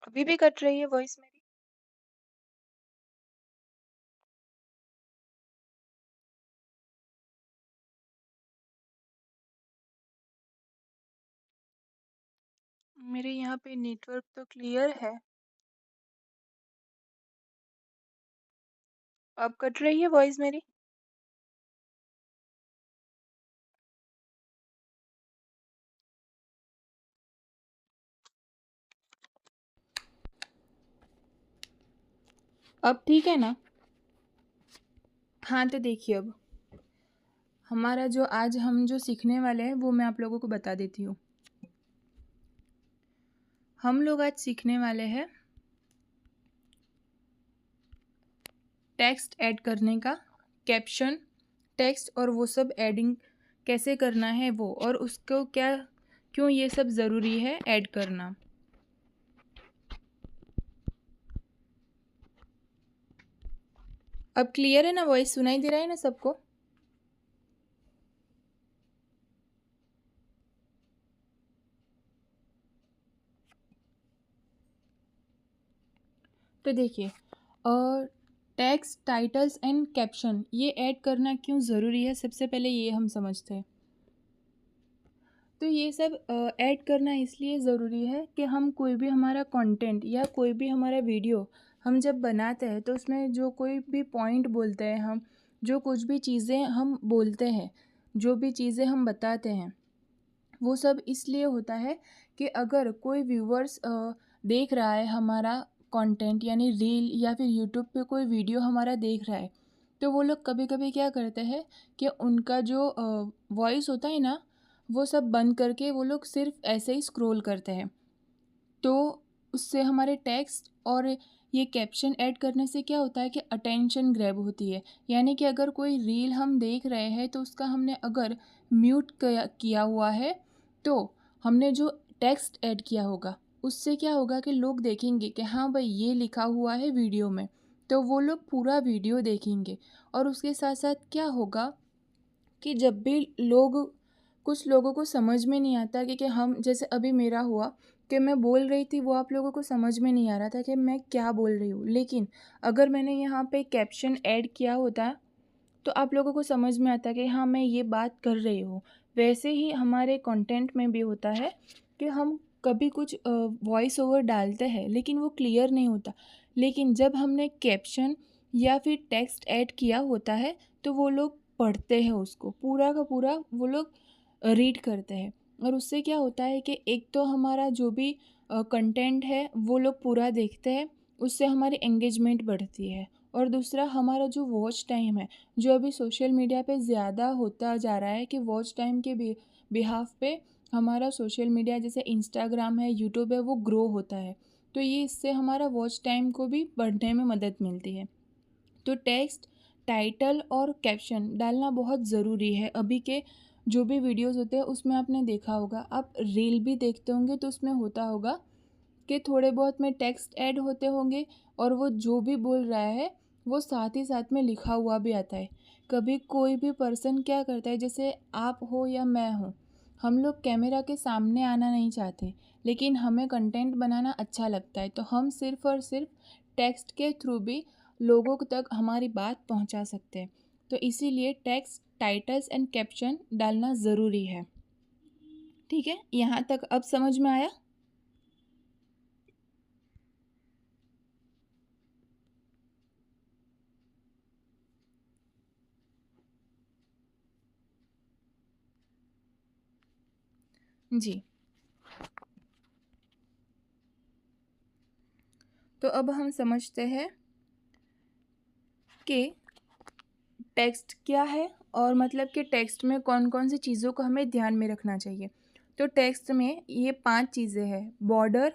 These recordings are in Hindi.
अभी भी कट रही है वॉइस मेरी? मेरे यहाँ पे नेटवर्क तो क्लियर है। अब कट रही है वॉइस मेरी? अब ठीक है ना? हाँ, तो देखिए अब हमारा जो आज हम जो सीखने वाले हैं वो मैं आप लोगों को बता देती हूँ। हम लोग आज सीखने वाले हैं टेक्स्ट ऐड करने का, कैप्शन, टेक्स्ट और वो सब एडिंग कैसे करना है वो, और उसको क्या क्यों ये सब ज़रूरी है ऐड करना। अब क्लियर है ना? वॉइस सुनाई दे रहा है ना सबको? तो देखिए, और टेक्स्ट, टाइटल्स एंड कैप्शन ये ऐड करना क्यों ज़रूरी है, सबसे पहले ये हम समझते हैं। तो ये सब ऐड करना इसलिए ज़रूरी है कि हम कोई भी हमारा कंटेंट या कोई भी हमारा वीडियो हम जब बनाते हैं तो उसमें जो कोई भी पॉइंट बोलते हैं हम, जो कुछ भी चीज़ें हम बोलते हैं, जो भी चीज़ें हम बताते हैं, वो सब इसलिए होता है कि अगर कोई व्यूवर्स देख रहा है हमारा कंटेंट यानी रील या फिर यूट्यूब पे कोई वीडियो हमारा देख रहा है, तो वो लोग कभी कभी क्या करते हैं कि उनका जो वॉइस होता है ना, वो सब बंद करके वो लोग सिर्फ ऐसे ही स्क्रॉल करते हैं। तो उससे हमारे टेक्स्ट और ये कैप्शन ऐड करने से क्या होता है कि अटेंशन ग्रैब होती है। यानी कि अगर कोई रील हम देख रहे हैं तो उसका हमने अगर म्यूट किया हुआ है, तो हमने जो टेक्स्ट ऐड किया होगा उससे क्या होगा कि लोग देखेंगे कि हाँ भाई ये लिखा हुआ है वीडियो में, तो वो लोग पूरा वीडियो देखेंगे। और उसके साथ साथ क्या होगा कि जब भी लोग, कुछ लोगों को समझ में नहीं आता कि हम, जैसे अभी मेरा हुआ कि मैं बोल रही थी वो आप लोगों को समझ में नहीं आ रहा था कि मैं क्या बोल रही हूँ, लेकिन अगर मैंने यहाँ पे कैप्शन ऐड किया होता तो आप लोगों को समझ में आता कि हाँ मैं ये बात कर रही हूँ। वैसे ही हमारे कंटेंट में भी होता है कि हम कभी कुछ वॉइस ओवर डालते हैं लेकिन वो क्लियर नहीं होता, लेकिन जब हमने कैप्शन या फिर टेक्स्ट ऐड किया होता है तो वो लोग पढ़ते हैं, उसको पूरा का पूरा वो लोग रीड करते हैं। और उससे क्या होता है कि एक तो हमारा जो भी कंटेंट है वो लोग पूरा देखते हैं, उससे हमारी एंगेजमेंट बढ़ती है। और दूसरा हमारा जो वॉच टाइम है, जो अभी सोशल मीडिया पे ज़्यादा होता जा रहा है कि वॉच टाइम के बिहाफ पे हमारा सोशल मीडिया जैसे इंस्टाग्राम है, यूट्यूब है, वो ग्रो होता है। तो ये इससे हमारा वॉच टाइम को भी बढ़ने में मदद मिलती है। तो टेक्स्ट, टाइटल और कैप्शन डालना बहुत ज़रूरी है। अभी के जो भी वीडियोस होते हैं उसमें आपने देखा होगा, आप रील भी देखते होंगे तो उसमें होता होगा कि थोड़े बहुत में टेक्स्ट ऐड होते होंगे और वो जो भी बोल रहा है वो साथ ही साथ में लिखा हुआ भी आता है। कभी कोई भी पर्सन क्या करता है, जैसे आप हो या मैं हूँ, हम लोग कैमरा के सामने आना नहीं चाहते, लेकिन हमें कंटेंट बनाना अच्छा लगता है, तो हम सिर्फ़ और सिर्फ टेक्स्ट के थ्रू भी लोगों तक हमारी बात पहुंचा सकते हैं। तो इसीलिए टेक्स्ट, टाइटल्स एंड कैप्शन डालना ज़रूरी है। ठीक है, यहाँ तक अब समझ में आया? जी। तो अब हम समझते हैं कि टेक्स्ट क्या है, और मतलब कि टेक्स्ट में कौन कौन सी चीज़ों को हमें ध्यान में रखना चाहिए। तो टेक्स्ट में ये 5 चीज़ें हैं: border,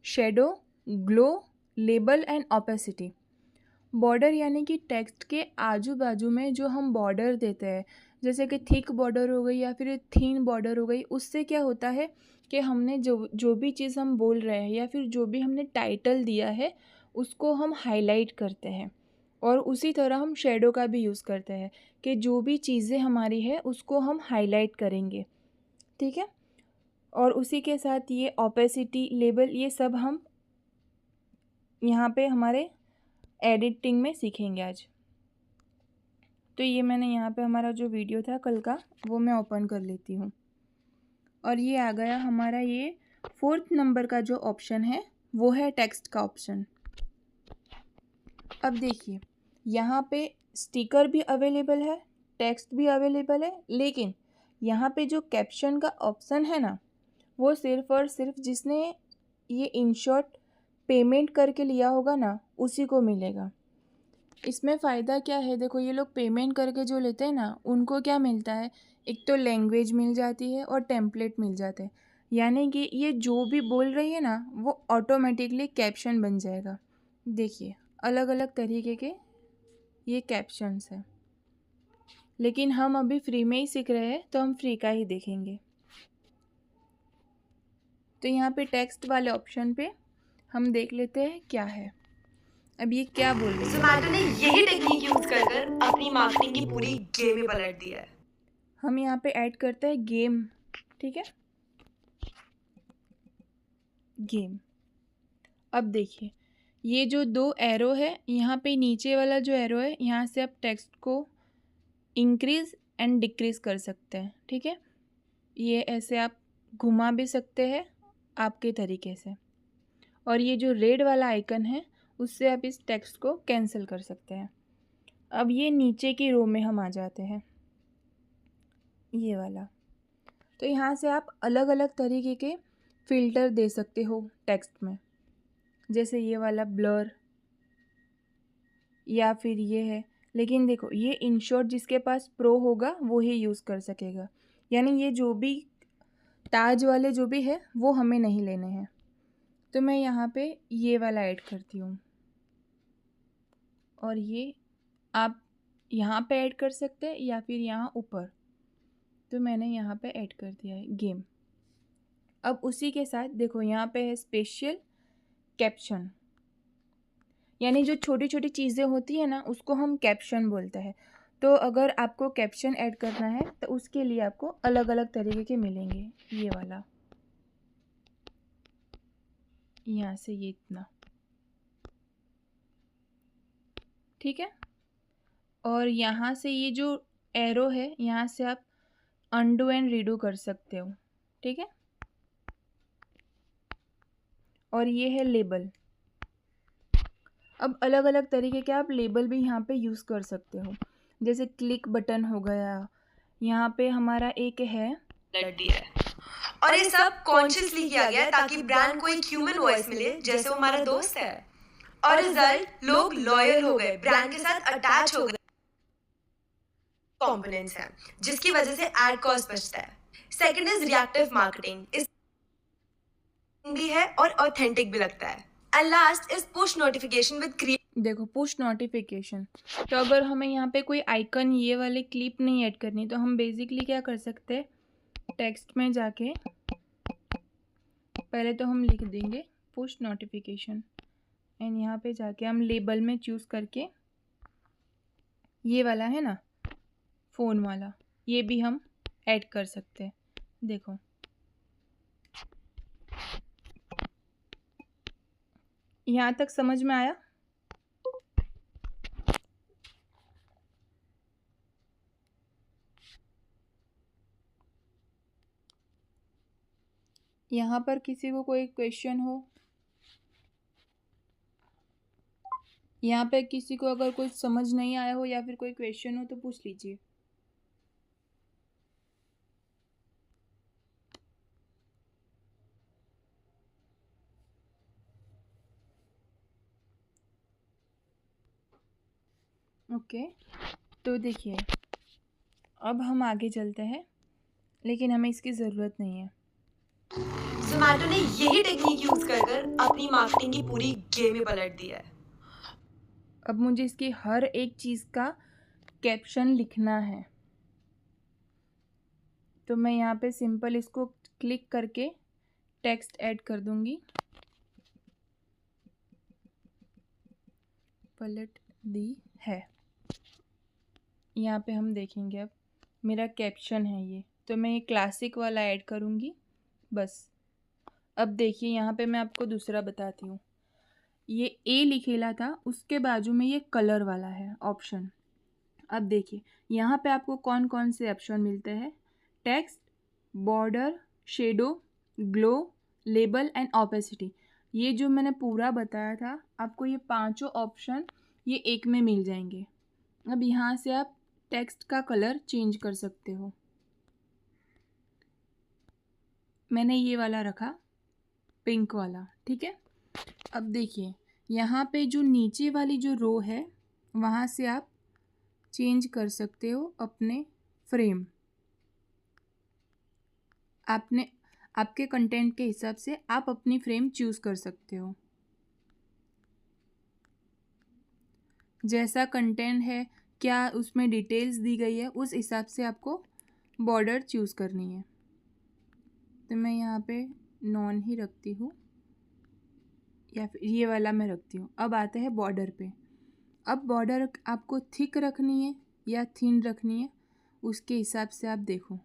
shadow, glow, label and opacity. Border यानी कि टेक्स्ट के आजू बाजू में जो हम बॉर्डर देते हैं, जैसे कि थिक बॉर्डर हो गई या फिर थीन बॉर्डर हो गई, उससे क्या होता है कि हमने जो जो भी चीज़ हम बोल रहे हैं या फिर जो भी हमने टाइटल दिया है उसको हम हाईलाइट करते हैं। और उसी तरह हम शेडो का भी यूज़ करते हैं कि जो भी चीज़ें हमारी है उसको हम हाईलाइट करेंगे। ठीक है, और उसी के साथ ये ओपेसिटी, लेबल, ये सब हम यहाँ पे हमारे एडिटिंग में सीखेंगे आज। तो ये मैंने यहाँ पे हमारा जो वीडियो था कल का वो मैं ओपन कर लेती हूँ और ये आ गया हमारा ये 4th नंबर का जो ऑप्शन है वो है टेक्स्ट का ऑप्शन। अब देखिए यहाँ पे स्टिकर भी अवेलेबल है, टेक्स्ट भी अवेलेबल है, लेकिन यहाँ पे जो कैप्शन का ऑप्शन है ना वो सिर्फ और सिर्फ जिसने ये इनशॉर्ट पेमेंट करके लिया होगा ना उसी को मिलेगा। इसमें फ़ायदा क्या है, देखो ये लोग पेमेंट करके जो लेते हैं ना उनको क्या मिलता है, एक तो लैंग्वेज मिल जाती है और टेम्पलेट मिल जाते हैं, यानी कि ये जो भी बोल रही है ना वो ऑटोमेटिकली कैप्शन बन जाएगा। देखिए अलग अलग तरीके के ये कैप्शंस हैं, लेकिन हम अभी फ्री में ही सीख रहे हैं तो हम फ्री का ही देखेंगे। तो यहाँ पे टेक्स्ट वाले ऑप्शन पे हम देख लेते हैं क्या है। अब ये क्या बोल रही है, ज़ोमैटो ने यही टेक्निक यूज कर अपनी मार्केटिंग की पूरी गेम ही पलट दी है। हम यहाँ पे ऐड करते हैं गेम, ठीक है, गेम। अब देखिए ये जो 2 एरो है, यहाँ पे नीचे वाला जो एरो है यहाँ से आप टेक्स्ट को इंक्रीज़ एंड डिक्रीज़ कर सकते हैं, ठीक है। ये ऐसे आप घुमा भी सकते हैं आपके तरीके से, और ये जो रेड वाला आइकन है उससे आप इस टेक्स्ट को कैंसिल कर सकते हैं। अब ये नीचे की रो में हम आ जाते हैं, ये वाला। तो यहाँ से आप अलग अलग तरीके के फ़िल्टर दे सकते हो टेक्स्ट में, जैसे ये वाला ब्लर या फिर ये है। लेकिन देखो ये इनशॉर्ट जिसके पास प्रो होगा वो ही यूज़ कर सकेगा, यानी ये जो भी ताज वाले जो भी है वो हमें नहीं लेने हैं। तो मैं यहाँ पे ये वाला ऐड करती हूँ, और ये आप यहाँ पे ऐड कर सकते हैं या फिर यहाँ ऊपर। तो मैंने यहाँ पे ऐड कर दिया है गेम। अब उसी के साथ देखो यहाँ पे है स्पेशल कैप्शन, यानी जो छोटी छोटी चीज़ें होती है ना उसको हम कैप्शन बोलते हैं। तो अगर आपको कैप्शन ऐड करना है तो उसके लिए आपको अलग अलग तरीके के मिलेंगे। ये वाला यहाँ से ये इतना, ठीक है। और यहाँ से ये जो एरो है यहाँ से आप अनडू एंड रीडू कर सकते हो, ठीक है। और ये है लेबल। अब अलग अलग तरीके के आप लेबल भी यहाँ पे यूज़ कर सकते हो, जैसे क्लिक बटन हो गया, यहाँ पे हमारा एक है और ये सब कॉन्शियसली किया गया है ताकि ब्रांड को एक ह्यूमन वॉइस मिले जैसे वो हमारा दोस्त है। और रिजल्ट, लोग लॉयल हो गए, ब्रांड के साथ अटैच हो गए। कंपोनेंट्स हैं जिसकी वजह से एड कॉस्ट बचता है। सेकंड इज रिएक्टिव मार्केटिंग, इस भी है और ऑथेंटिक भी लगता है। And last is push notification with देखो पुश नोटिफिकेशन। तो अगर हमें यहाँ पे कोई आइकन ये वाले क्लिप नहीं ऐड करनी तो हम बेसिकली क्या कर सकते हैं, टेक्स्ट में जाके पहले तो हम लिख देंगे पुश नोटिफिकेशन, एंड यहाँ पे जाके हम लेबल में चूज़ करके ये वाला है ना फ़ोन वाला, ये भी हम ऐड कर सकते हैं। देखो यहाँ तक समझ में आया। यहाँ पर किसी को कोई क्वेश्चन हो, यहाँ पे किसी को अगर कुछ समझ नहीं आया हो या फिर कोई क्वेश्चन हो तो पूछ लीजिए। ओके तो देखिए अब हम आगे चलते हैं, लेकिन हमें इसकी ज़रूरत नहीं है। ज़ोमैटो ने यही टेक्निक यूज कर अपनी मार्केटिंग की पूरी गेम ही पलट दी है। अब मुझे इसकी हर एक चीज़ का कैप्शन लिखना है, तो मैं यहाँ पे सिंपल इसको क्लिक करके टेक्स्ट ऐड कर दूँगी, पलट दी है। यहाँ पे हम देखेंगे अब मेरा कैप्शन है ये, तो मैं ये क्लासिक वाला ऐड करूँगी बस। अब देखिए यहाँ पे मैं आपको दूसरा बताती हूँ, ये ए लिखेला था, उसके बाजू में ये कलर वाला है ऑप्शन। अब देखिए यहाँ पे आपको कौन कौन से ऑप्शन मिलते हैं, text, border, shadow, glow, label and opacity. ये जो मैंने पूरा बताया था आपको, ये पांचों ऑप्शन ये एक में मिल जाएंगे। अब यहाँ से आप टेक्स्ट का कलर चेंज कर सकते हो। मैंने ये वाला रखा, पिंक वाला, ठीक है। अब देखिए यहाँ पे जो नीचे वाली जो रो है वहाँ से आप चेंज कर सकते हो अपने फ्रेम, आपने आपके कंटेंट के हिसाब से आप अपनी फ्रेम चूज़ कर सकते हो। जैसा कंटेंट है, क्या उसमें डिटेल्स दी गई है, उस हिसाब से आपको बॉर्डर चूज़ करनी है। तो मैं यहाँ पे नॉन ही रखती हूँ, या फिर ये वाला मैं रखती हूँ। अब आते हैं बॉर्डर पे। अब बॉर्डर आपको थिक रखनी है या थिन रखनी है, उसके हिसाब से आप देखो।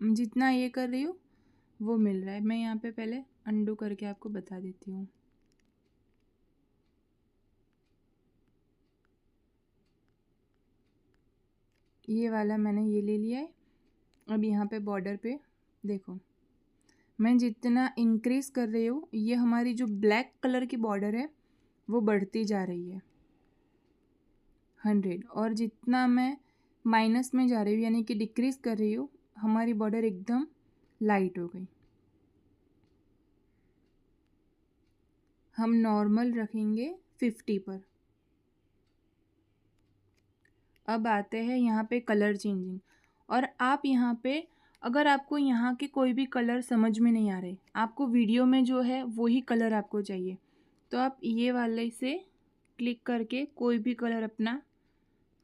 जितना ये कर रही हूँ वो मिल रहा है। मैं यहाँ पे पहले अंडू करके आपको बता देती हूँ। ये वाला मैंने ये ले लिया है। अब यहाँ पे बॉर्डर पे देखो, मैं जितना इंक्रीज़ कर रही हूँ, ये हमारी जो ब्लैक कलर की बॉर्डर है वो बढ़ती जा रही है 100, और जितना मैं माइनस में जा रही हूँ यानी कि डिक्रीज़ कर रही हूँ, हमारी बॉर्डर एकदम लाइट हो गई। हम नॉर्मल रखेंगे 50 पर। अब आते हैं यहाँ पे कलर चेंजिंग, और आप यहाँ पे अगर आपको यहाँ के कोई भी कलर समझ में नहीं आ रहे, आपको वीडियो में जो है वही कलर आपको चाहिए, तो आप ये वाले से क्लिक करके कोई भी कलर अपना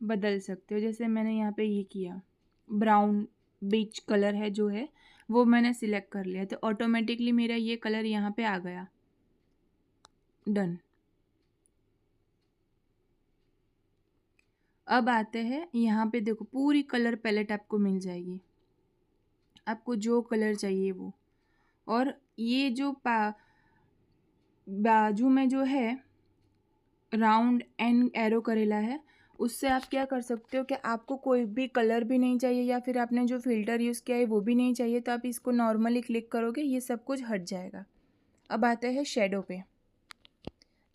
बदल सकते हो। जैसे मैंने यहाँ पे ये किया, ब्राउन बीच कलर है जो है वो मैंने सिलेक्ट कर लिया, तो ऑटोमेटिकली मेरा ये कलर यहाँ पे आ गया। डन। अब आते हैं यहाँ पे, देखो पूरी कलर पैलेट आपको मिल जाएगी, आपको जो कलर चाहिए वो। और ये जो बाजू में जो है राउंड एंड एरो करेला है, उससे आप क्या कर सकते हो कि आपको कोई भी कलर भी नहीं चाहिए या फिर आपने जो फ़िल्टर यूज़ किया है वो भी नहीं चाहिए, तो आप इसको नॉर्मली क्लिक करोगे, ये सब कुछ हट जाएगा। अब आते हैं शेडो पे,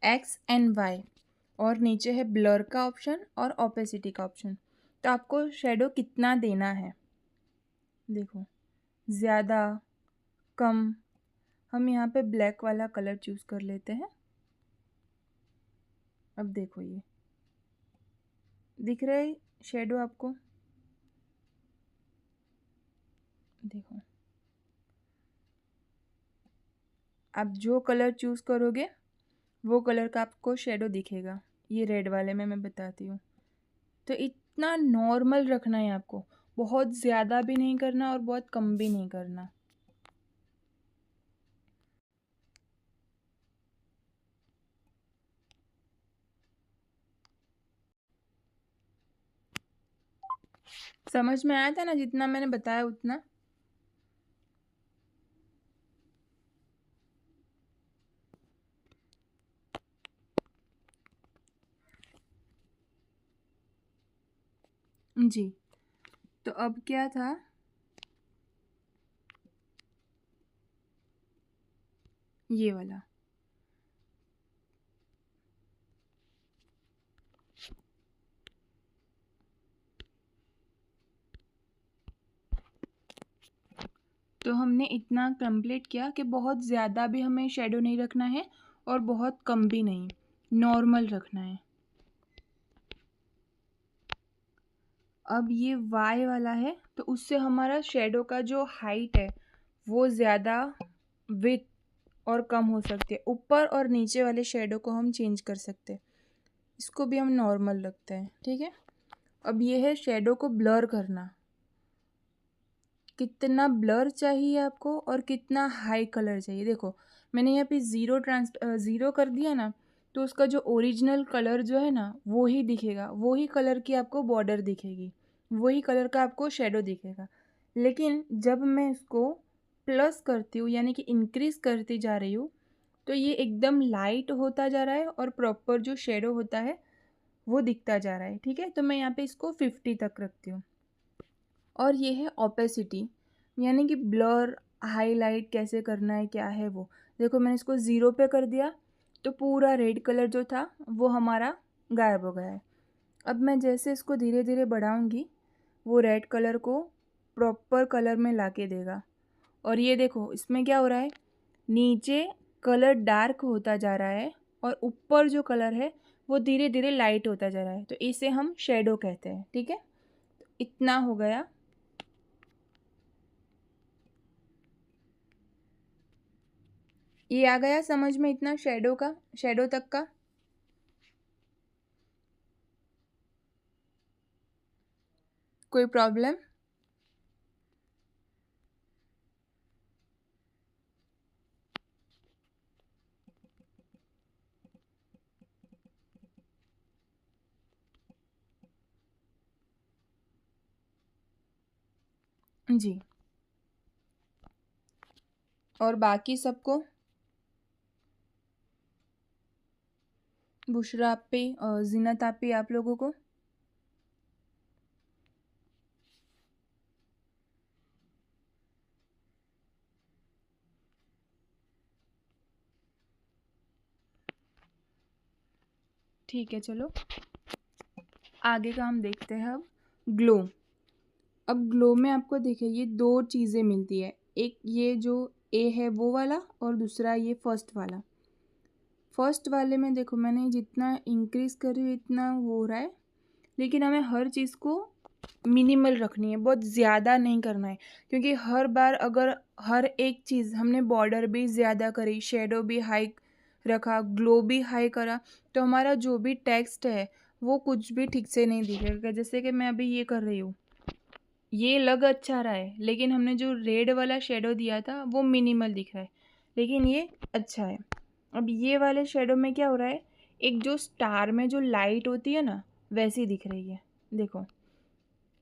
एक्स एंड वाई, और नीचे है ब्लर का ऑप्शन और ओपेसिटी का ऑप्शन। तो आपको शेडो कितना देना है, देखो ज़्यादा कम, हम यहाँ पे ब्लैक वाला कलर चूज़ कर लेते हैं। अब देखो ये दिख रहा है शेडो आपको, देखो आप जो कलर चूज़ करोगे वो कलर का आपको शेडो दिखेगा। ये रेड वाले में मैं बताती हूँ। तो इतना नॉर्मल रखना है आपको, बहुत ज़्यादा भी नहीं करना और बहुत कम भी नहीं करना। समझ में आया था ना जितना मैंने बताया उतना? जी। तो अब क्या था, ये वाला, तो हमने इतना कंप्लीट किया कि बहुत ज़्यादा भी हमें शेडो नहीं रखना है और बहुत कम भी नहीं, नॉर्मल रखना है। अब ये वाई वाला है, तो उससे हमारा शेडो का जो हाइट है वो ज़्यादा, विथ और कम हो सकती है। ऊपर और नीचे वाले शेडो को हम चेंज कर सकते हैं, इसको भी हम नॉर्मल रखते हैं, ठीक है। अब ये है शेडो को ब्लर करना, कितना ब्लर चाहिए आपको और कितना हाई कलर चाहिए। देखो मैंने यहाँ पे ज़ीरो कर दिया ना, तो उसका जो ओरिजिनल कलर जो है ना वो ही दिखेगा, वही कलर की आपको बॉर्डर दिखेगी, वही कलर का आपको शेडो दिखेगा। लेकिन जब मैं इसको प्लस करती हूँ यानी कि इंक्रीज़ करती जा रही हूँ, तो ये एकदम लाइट होता जा रहा है और प्रॉपर जो शेडो होता है वो दिखता जा रहा है। ठीक है, तो मैं यहाँ पे इसको 50 तक रखती हूँ। और ये है ओपेसिटी, यानी कि ब्लर हाईलाइट कैसे करना है, क्या है वो। देखो मैंने इसको 0 पे कर दिया तो पूरा रेड कलर जो था वो हमारा गायब हो गया है। अब मैं जैसे इसको धीरे धीरे बढ़ाऊंगी वो रेड कलर को प्रॉपर कलर में लाके देगा। और ये देखो इसमें क्या हो रहा है, नीचे कलर डार्क होता जा रहा है और ऊपर जो कलर है वो धीरे धीरे लाइट होता जा रहा है, तो इसे हम शेडो कहते हैं। ठीक है, इतना हो गया। ये आ गया समझ में, इतना शेडो का, शेडो तक का। कोई प्रॉब्लम? जी, और बाकी सबको बुशरा आप पे, जीनत आप पे, आप लोगों को ठीक है। चलो आगे का हम देखते हैं अब ग्लो। अब ग्लो में आपको देखिए ये दो चीज़ें मिलती है, एक ये जो ए है वो वाला और दूसरा ये फर्स्ट वाला। फर्स्ट वाले में देखो मैंने जितना इंक्रीज़ कर रही हूँ इतना हो रहा है, लेकिन हमें हर चीज़ को मिनिमल रखनी है, बहुत ज़्यादा नहीं करना है। क्योंकि हर बार अगर हर एक चीज़ हमने बॉर्डर भी ज़्यादा करी, शेडो भी हाई रखा, ग्लो भी हाई करा, तो हमारा जो भी टेक्स्ट है वो कुछ भी ठीक से नहीं दिखेगा। जैसे कि मैं अभी ये कर रही हूँ, ये लग अच्छा रहा है, लेकिन हमने जो रेड वाला शेडो दिया था वो मिनिमल दिख रहा है, लेकिन ये अच्छा है। अब ये वाले शेडो में क्या हो रहा है, एक जो स्टार में जो लाइट होती है ना वैसी दिख रही है, देखो।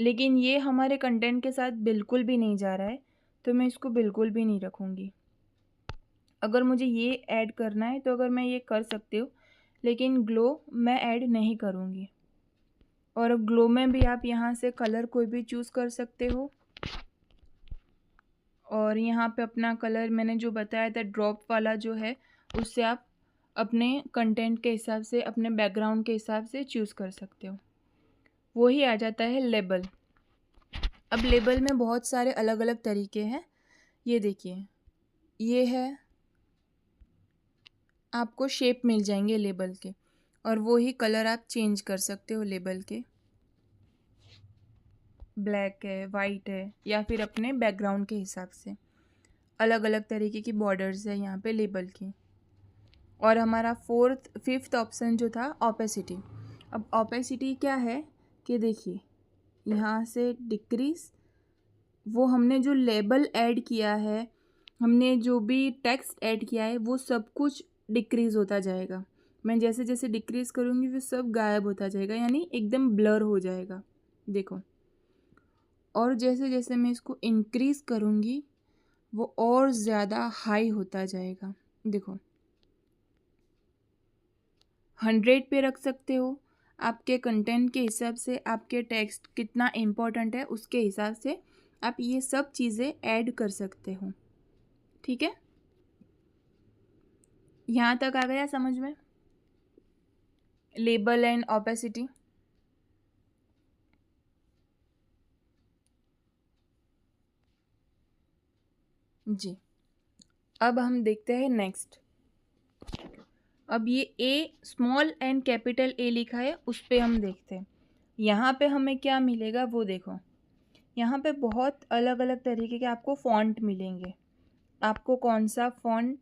लेकिन ये हमारे कंटेंट के साथ बिल्कुल भी नहीं जा रहा है, तो मैं इसको बिल्कुल भी नहीं रखूँगी। अगर मुझे ये ऐड करना है तो अगर मैं ये कर सकती हूँ, लेकिन ग्लो मैं ऐड नहीं करूँगी। और ग्लो में भी आप यहाँ से कलर कोई भी चूज़ कर सकते हो। और यहाँ पे अपना कलर मैंने जो बताया था ड्रॉप वाला जो है, उससे आप अपने कंटेंट के हिसाब से, अपने बैकग्राउंड के हिसाब से चूज़ कर सकते हो। वही आ जाता है लेबल। अब लेबल में बहुत सारे अलग अलग तरीके हैं। ये देखिए, ये है, आपको शेप मिल जाएंगे लेबल के, और वो ही कलर आप चेंज कर सकते हो लेबल के। ब्लैक है, वाइट है, या फिर अपने बैकग्राउंड के हिसाब से अलग अलग तरीके की बॉर्डर्स है यहाँ पे लेबल की। और हमारा फिफ्थ ऑप्शन जो था ओपेसिटी। अब ओपेसिटी क्या है कि देखिए यहाँ से डिक्रीज, वो हमने जो लेबल ऐड किया है, हमने जो भी टेक्स्ट ऐड किया है वो सब कुछ डिक्रीज़ होता जाएगा। मैं जैसे जैसे डिक्रीज़ करूँगी वो सब गायब होता जाएगा, यानी एकदम ब्लर हो जाएगा, देखो। और जैसे जैसे मैं इसको इंक्रीज़ करूँगी वो और ज़्यादा हाई होता जाएगा, देखो। 100 पे रख सकते हो, आपके कंटेंट के हिसाब से, आपके टेक्स्ट कितना इम्पोर्टेंट है उसके हिसाब से आप ये सब चीज़ें ऐड कर सकते हो। ठीक है, यहाँ तक आ गया समझ में, लेबल एंड ओपेसिटी। जी, अब हम देखते हैं नेक्स्ट। अब ये ए स्मॉल एंड कैपिटल ए लिखा है, उस पर हम देखते हैं। यहाँ पे हमें क्या मिलेगा वो देखो, यहाँ पे बहुत अलग अलग तरीके के आपको फ़ॉन्ट मिलेंगे। आपको कौन सा फ़ॉन्ट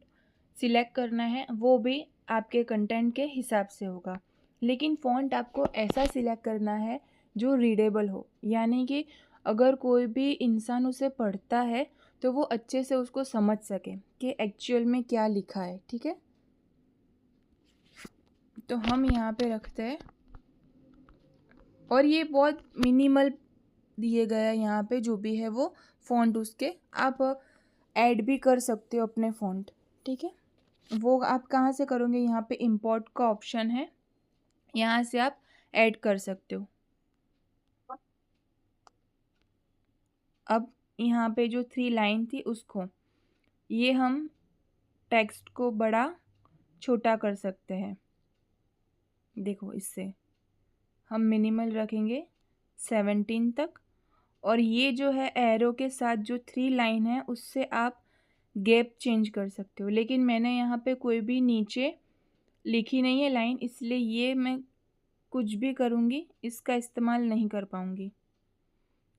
सिलेक्ट करना है वो भी आपके कंटेंट के हिसाब से होगा, लेकिन फ़ॉन्ट आपको ऐसा सिलेक्ट करना है जो रीडेबल हो, यानी कि अगर कोई भी इंसान उसे पढ़ता है तो वो अच्छे से उसको समझ सके कि एक्चुअल में क्या लिखा है। ठीक है, तो हम यहाँ पे रखते हैं, और ये बहुत मिनिमल दिए गया है यहाँ पे, जो भी है वो फ़ॉन्ट उसके आप ऐड भी कर सकते हो अपने फ़ॉन्ट। ठीक है, वो आप कहाँ से करोगे, यहाँ पे इम्पोर्ट का ऑप्शन है, यहाँ से आप ऐड कर सकते हो। अब यहाँ पे जो 3 लाइन थी उसको, ये हम टेक्स्ट को बड़ा छोटा कर सकते हैं। देखो इससे हम मिनिमल रखेंगे 17 तक, और ये जो है एरो के साथ जो 3 लाइन है उससे आप गैप चेंज कर सकते हो, लेकिन मैंने यहाँ पे कोई भी नीचे लिखी नहीं है लाइन, इसलिए ये मैं कुछ भी करूँगी इसका इस्तेमाल नहीं कर पाऊँगी।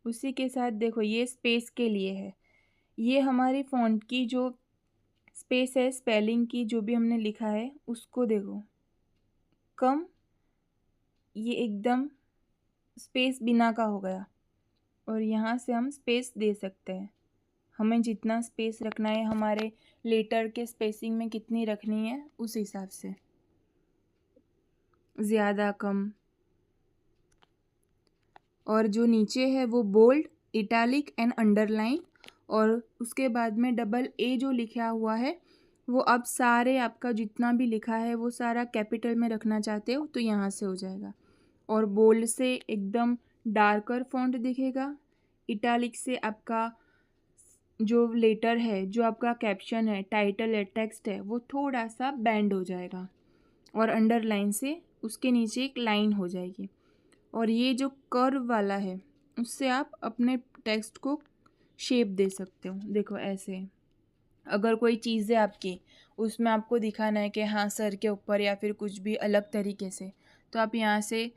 उसी के साथ देखो ये स्पेस के लिए है, ये हमारी फ़ॉन्ट की जो स्पेस है, स्पेलिंग की जो भी हमने लिखा है उसको देखो कम, ये एकदम स्पेस बिना का हो गया, और यहाँ से हम स्पेस दे सकते हैं। हमें जितना स्पेस रखना है, हमारे लेटर के स्पेसिंग में कितनी रखनी है उस हिसाब से, ज़्यादा कम। और जो नीचे है वो बोल्ड, इटैलिक एंड अंडरलाइन, और उसके बाद में डबल ए जो लिखा हुआ है वो आप सारे, आपका जितना भी लिखा है वो सारा कैपिटल में रखना चाहते हो तो यहाँ से हो जाएगा। और बोल्ड से एकदम डार्कर फॉन्ट दिखेगा, इटैलिक से आपका जो लेटर है, जो आपका कैप्शन है, टाइटल है, टेक्स्ट है, वो थोड़ा सा बैंड हो जाएगा, और अंडरलाइन से उसके नीचे एक लाइन हो जाएगी। और ये जो कर्व वाला है उससे आप अपने टेक्स्ट को शेप दे सकते हो। देखो ऐसे, अगर कोई चीज़ है आपकी, उसमें आपको दिखाना है कि हाँ सर के ऊपर या फिर कुछ भी अलग तरीके से, तो आप यहाँ से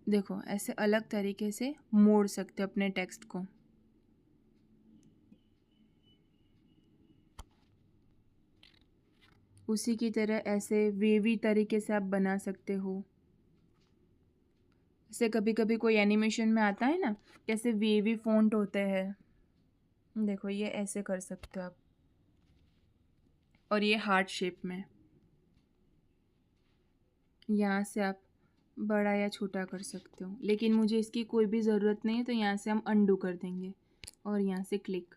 देखो ऐसे अलग तरीके से मोड़ सकते हो अपने टेक्स्ट को। उसी की तरह ऐसे वेवी तरीके से आप बना सकते हो। जैसे कभी कभी कोई एनिमेशन में आता है ना, कैसे वेवी फॉन्ट होते हैं, देखो ये ऐसे कर सकते हो आप, और ये हार्ट शेप में, यहाँ से आप बड़ा या छोटा कर सकते हो, लेकिन मुझे इसकी कोई भी ज़रूरत नहीं है तो यहाँ से हम अंडू कर देंगे और यहाँ से क्लिक।